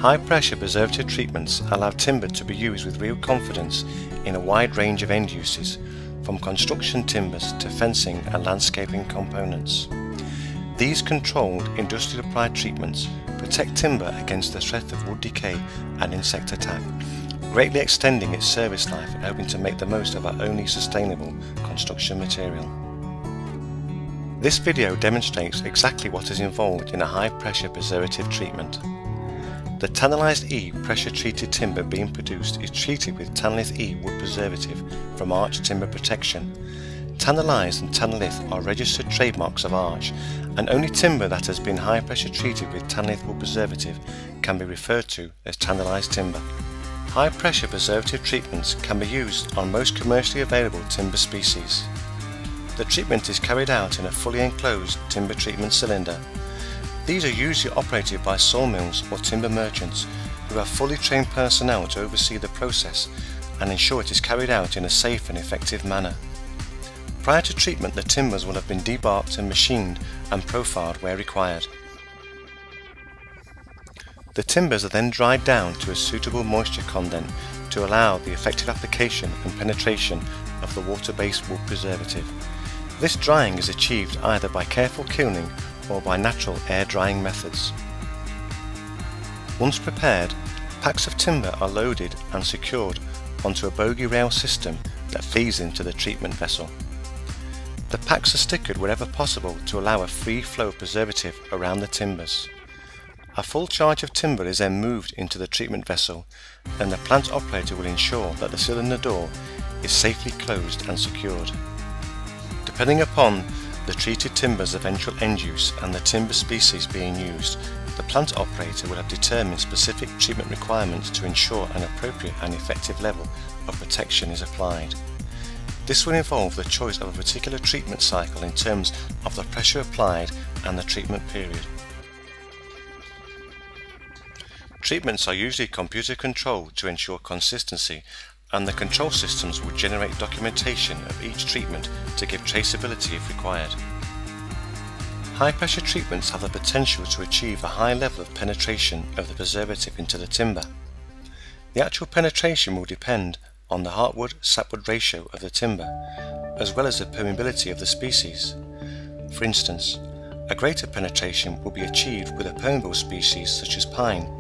High-pressure preservative treatments allow timber to be used with real confidence in a wide range of end uses, from construction timbers to fencing and landscaping components. These controlled, industry-applied treatments protect timber against the threat of wood decay and insect attack, greatly extending its service life and hoping to make the most of our only sustainable construction material. This video demonstrates exactly what is involved in a high-pressure preservative treatment. The Tannalized E pressure-treated timber being produced is treated with Tannalith E wood preservative from Arch Timber Protection. Tannalized and Tannalith are registered trademarks of Arch, and only timber that has been high-pressure treated with Tannalith wood preservative can be referred to as Tannalized timber. High-pressure preservative treatments can be used on most commercially available timber species. The treatment is carried out in a fully enclosed timber treatment cylinder. These are usually operated by sawmills or timber merchants who have fully trained personnel to oversee the process and ensure it is carried out in a safe and effective manner. Prior to treatment, the timbers will have been debarked and machined and profiled where required. The timbers are then dried down to a suitable moisture content to allow the effective application and penetration of the water-based wood preservative. This drying is achieved either by careful kilning or by natural air drying methods. Once prepared, packs of timber are loaded and secured onto a bogie rail system that feeds into the treatment vessel. The packs are stickered wherever possible to allow a free flow of preservative around the timbers. A full charge of timber is then moved into the treatment vessel, and the plant operator will ensure that the cylinder door is safely closed and secured. Depending upon the treated timber's eventual end use and the timber species being used, the plant operator will have determined specific treatment requirements to ensure an appropriate and effective level of protection is applied. This will involve the choice of a particular treatment cycle in terms of the pressure applied and the treatment period. Treatments are usually computer controlled to ensure consistency, and the control systems will generate documentation of each treatment to give traceability if required. High-pressure treatments have the potential to achieve a high level of penetration of the preservative into the timber. The actual penetration will depend on the heartwood-sapwood ratio of the timber, as well as the permeability of the species. For instance, a greater penetration will be achieved with a permeable species such as pine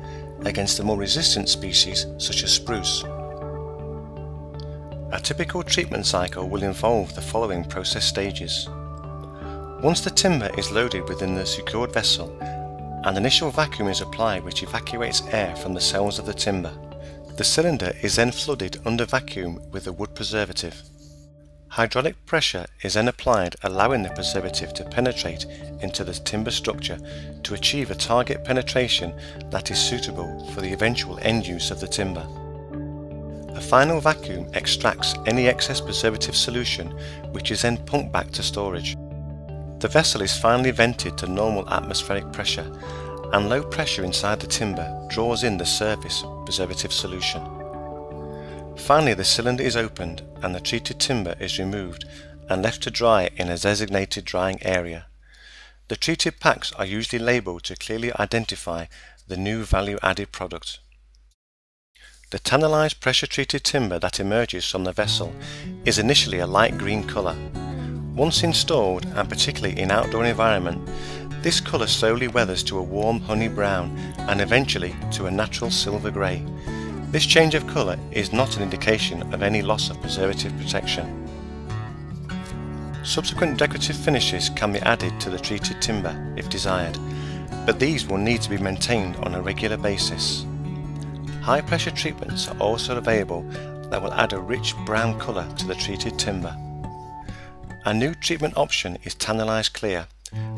against a more resistant species such as spruce. A typical treatment cycle will involve the following process stages. Once the timber is loaded within the secured vessel, an initial vacuum is applied which evacuates air from the cells of the timber. The cylinder is then flooded under vacuum with the wood preservative. Hydraulic pressure is then applied, allowing the preservative to penetrate into the timber structure to achieve a target penetration that is suitable for the eventual end use of the timber. A final vacuum extracts any excess preservative solution, which is then pumped back to storage. The vessel is finally vented to normal atmospheric pressure, and low pressure inside the timber draws in the surface preservative solution. Finally, the cylinder is opened and the treated timber is removed and left to dry in a designated drying area. The treated packs are usually labelled to clearly identify the new value-added product. The tannalized pressure-treated timber that emerges from the vessel is initially a light green colour. Once installed, and particularly in outdoor environment, this colour slowly weathers to a warm honey brown and eventually to a natural silver grey. This change of colour is not an indication of any loss of preservative protection. Subsequent decorative finishes can be added to the treated timber if desired, but these will need to be maintained on a regular basis. High pressure treatments are also available that will add a rich brown colour to the treated timber. A new treatment option is Tannalized Clear,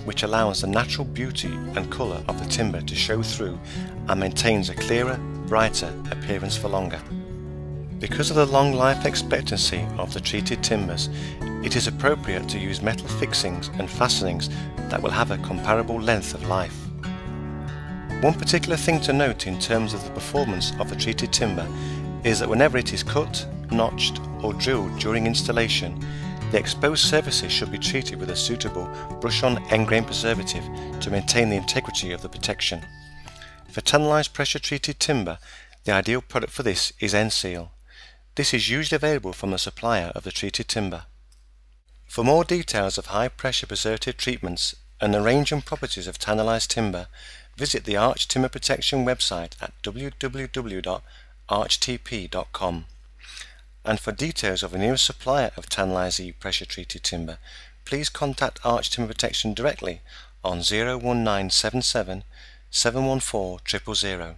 which allows the natural beauty and colour of the timber to show through and maintains a clearer, brighter appearance for longer. Because of the long life expectancy of the treated timbers, it is appropriate to use metal fixings and fastenings that will have a comparable length of life. One particular thing to note in terms of the performance of the treated timber is that whenever it is cut, notched or drilled during installation, the exposed surfaces should be treated with a suitable brush-on end grain preservative to maintain the integrity of the protection. For tannalised pressure treated timber, the ideal product for this is N-Seal. This is usually available from the supplier of the treated timber. For more details of high pressure preservative treatments and the range and properties of tannalised timber, visit the Arch Timber Protection website at www.archtp.com. And for details of the nearest supplier of tannalised pressure treated timber, please contact Arch Timber Protection directly on 01977 714 000.